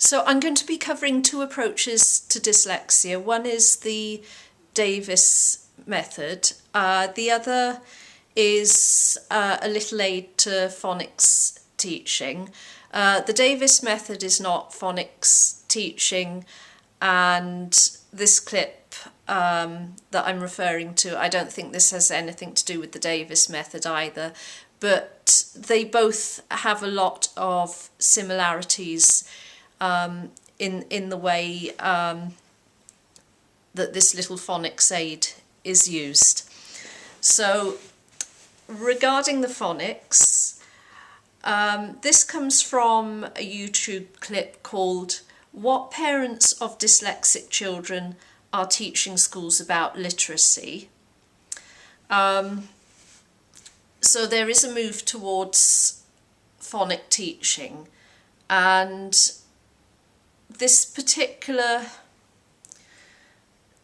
So I'm going to be covering two approaches to dyslexia. One is the Davis method. The other is a little aid to phonics teaching. The Davis method is not phonics teaching, and this clip that I'm referring to, I don't think this has anything to do with the Davis method either, but they both have a lot of similarities in the way that this little phonics aid is used. So regarding the phonics, this comes from a YouTube clip called "What Parents of Dyslexic Children Are Teaching Schools About Literacy." So there is a move towards phonic teaching, and this particular,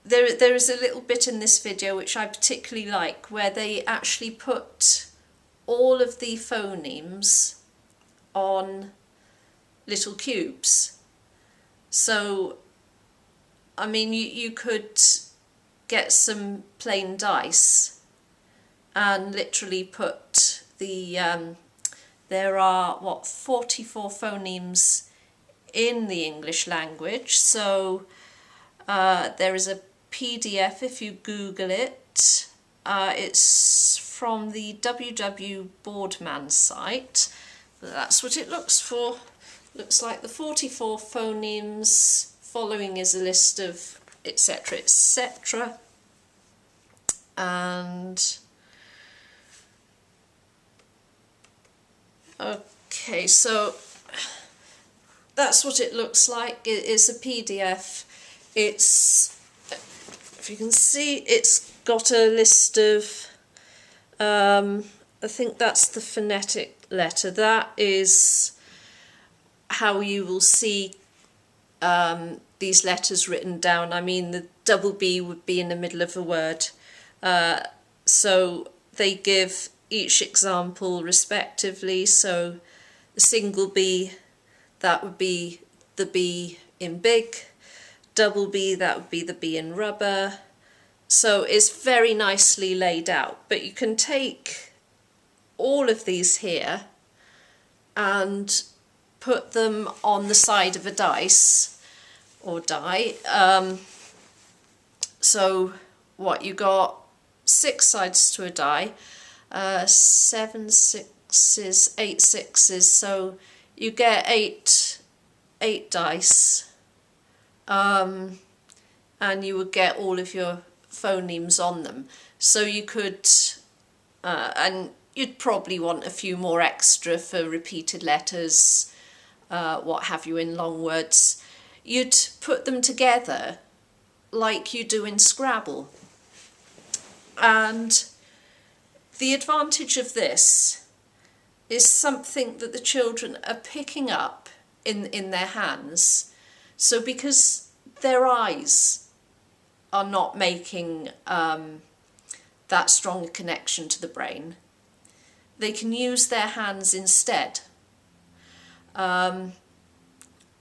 there is a little bit in this video which I particularly like, where they actually put all of the phonemes on little cubes. So I mean, you could get some plain dice and literally put the there are what, 44 phonemes in the English language. So there is a PDF if you Google it. It's from the WW Boardman site. That's what it looks like. The 44 phonemes. Following is a list of etc, etc. And okay, so that's what it looks like. It is a PDF. It's, if you can see, it's got a list of, I think that's the phonetic letter. That is how you will see these letters written down. I mean, the double B would be in the middle of a word. So they give each example respectively. So the single B, that would be the B in big. Double B, that would be the B in rubber. So it's very nicely laid out. But you can take all of these here and put them on the side of a dice or die. So what, you got 6 sides to a die, 7 sixes, 8 sixes, so you get eight dice, and you would get all of your phonemes on them. So you could, and you'd probably want a few more extra for repeated letters, what have you, in long words. You'd put them together like you do in Scrabble. And the advantage of this is something that the children are picking up in their hands. So because their eyes are not making that strong connection to the brain, they can use their hands instead.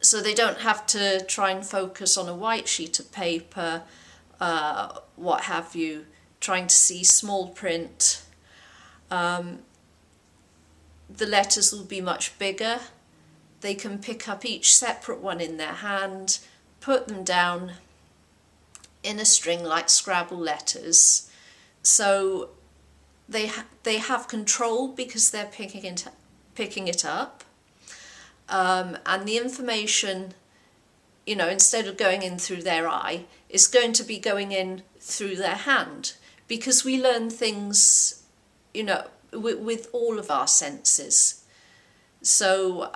So they don't have to try and focus on a white sheet of paper, what have you, trying to see small print. The letters will be much bigger. They can pick up each separate one in their hand, put them down in a string like Scrabble letters. So they have control because they're picking it up. And the information, you know, instead of going in through their eye, is going to be going in through their hand, because we learn things, you know, with all of our senses. So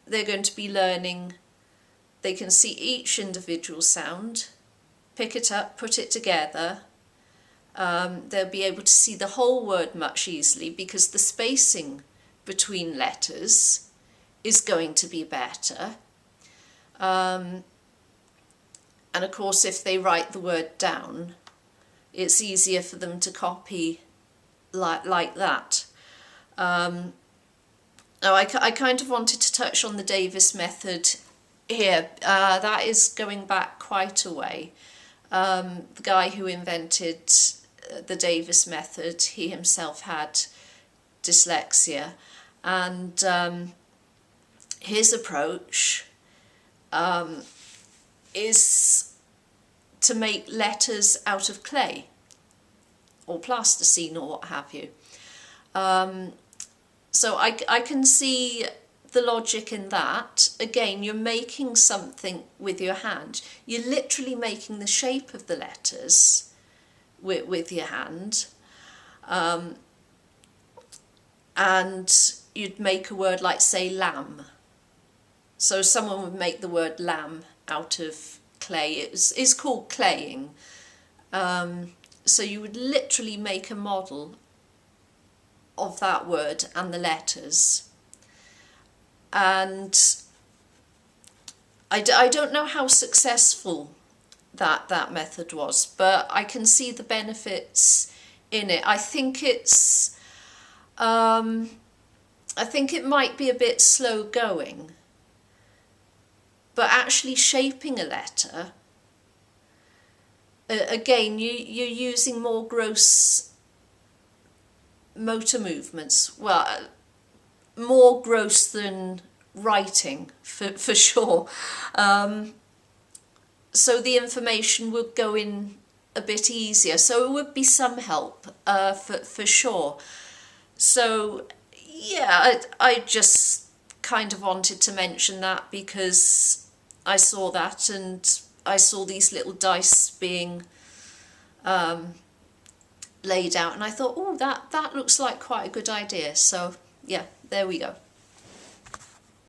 they're going to be learning, they can see each individual sound, pick it up, put it together. They'll be able to see the whole word much easily, because the spacing between letters is going to be better. And of course, if they write the word down, it's easier for them to copy like that. Now I kind of wanted to touch on the Davis method here. That is going back quite a way. The guy who invented the Davis method, he himself had dyslexia, and his approach is to make letters out of clay or plasticine or what have you. So I can see the logic in that. Again, you're making something with your hand. You're literally making the shape of the letters with your hand. And you'd make a word like, say, lamb. So someone would make the word lamb out of clay. It's called claying. So you would literally make a model of that word and the letters. And I don't know how successful that method was, but I can see the benefits in it. I think it's I think it might be a bit slow going, but actually shaping a letter, again, you're using more gross motor movements. Well, more gross than writing, for sure. So the information would go in a bit easier. So it would be some help, for sure. So yeah, I just kind of wanted to mention that because I saw that and I saw these little dice being laid out, and I thought, oh, that looks like quite a good idea. So yeah, there we go.